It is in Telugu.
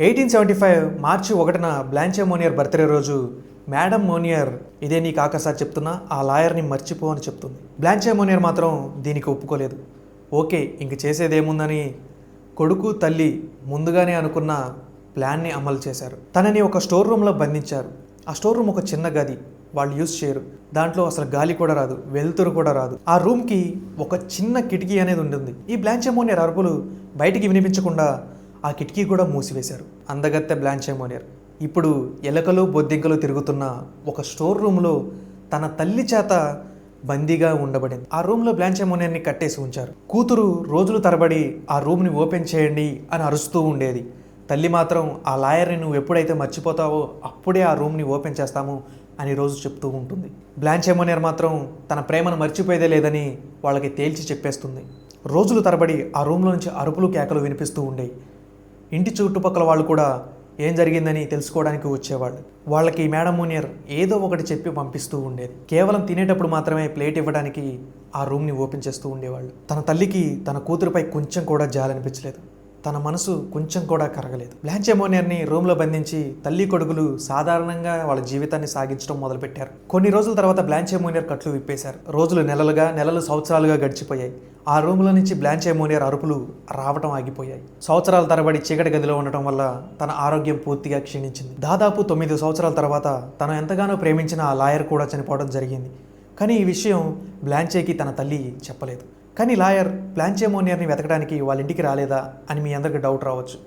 1875 మార్చి 1న బ్లాంచే మోనియర్ బర్త్డే రోజు మేడం మోనియర్ ఇదే నీ కాకసారి చెప్తున్నా ఆ లాయర్ని మర్చిపో అని చెప్తుంది. బ్లాంచే మోనియర్ మాత్రం దీనికి ఒప్పుకోలేదు. ఓకే ఇంక చేసేదేముందని కొడుకు తల్లి ముందుగానే అనుకున్న ప్లాన్ని అమలు చేశారు. తనని ఒక స్టోర్ రూమ్లో బంధించారు. ఆ స్టోర్ రూమ్ ఒక చిన్న గది, వాళ్ళు యూజ్ చేయరు. దాంట్లో అసలు గాలి కూడా రాదు, వెలుతురు కూడా రాదు. ఆ రూమ్కి ఒక చిన్న కిటికీ అనేది ఉంటుంది. ఈ బ్లాంచే మోనియర్ అరుపులు బయటికి వినిపించకుండా ఆ కిటికీ కూడా మూసివేశారు. అందగత్తె బ్లాంచే మోనియర్ ఇప్పుడు ఎలకలు బొద్దింకలు తిరుగుతున్న ఒక స్టోర్ రూమ్లో తన తల్లి చేత బందీగా ఉండబడింది. ఆ రూమ్లో బ్లాంచే మోనియర్ని కట్టేసి ఉంచారు. కూతురు రోజులు తరబడి ఆ రూమ్ని ఓపెన్ చేయండి అని అరుస్తూ ఉండేది. తల్లి మాత్రం ఆ లాయర్ని నువ్వు ఎప్పుడైతే మర్చిపోతావో అప్పుడే ఆ రూమ్ని ఓపెన్ చేస్తాము అని రోజు చెప్తూ ఉంటుంది. బ్లాంచే మోనియర్ మాత్రం తన ప్రేమను మర్చిపోయేదే లేదని వాళ్ళకి తేల్చి చెప్పేస్తుంది. రోజులు తరబడి ఆ రూమ్లో నుంచి అరుపులు కేకలు వినిపిస్తూ ఉండేవి. ఇంటి చుట్టుపక్కల వాళ్ళు కూడా ఏం జరిగిందని తెలుసుకోవడానికి వచ్చేవాళ్ళు. వాళ్ళకి మేడం మోనియర్ ఏదో ఒకటి చెప్పి పంపిస్తూ ఉండేది. కేవలం తినేటప్పుడు మాత్రమే ప్లేట్ ఇవ్వడానికి ఆ రూమ్ని ఓపెన్ చేస్తూ ఉండేవాళ్ళు. తన తల్లికి తన కూతురుపై కొంచెం కూడా జాలనిపించలేదు. తన మనసు కొంచెం కూడా కరగలేదు. బ్లాంచే మోనియర్ని రూమ్లో బంధించి తల్లి కొడుకులు సాధారణంగా వాళ్ళ జీవితాన్ని సాగించడం మొదలుపెట్టారు. కొన్ని రోజుల తర్వాత బ్లాంచే మోనియర్ కట్లు విప్పేశారు. రోజులు నెలలు సంవత్సరాలుగా గడిచిపోయాయి. ఆ రూమ్లో నుంచి బ్లాంచే మోనియర్ అరుపులు రావటం ఆగిపోయాయి. సంవత్సరాల తరబడి చీకటి గదిలో ఉండటం వల్ల తన ఆరోగ్యం పూర్తిగా క్షీణించింది. దాదాపు 9 సంవత్సరాల తర్వాత తను ఎంతగానో ప్రేమించిన ఆ లాయర్ కూడా చనిపోవడం జరిగింది. కానీ ఈ విషయం బ్లాంచేకి తన తల్లి చెప్పలేదు. కానీ లాయర్ బ్లాంచే మోనియర్ని వెతకడానికి వాళ్ళ ఇంటికి రాలేదా అని మీ అందరికీ డౌట్ రావచ్చు.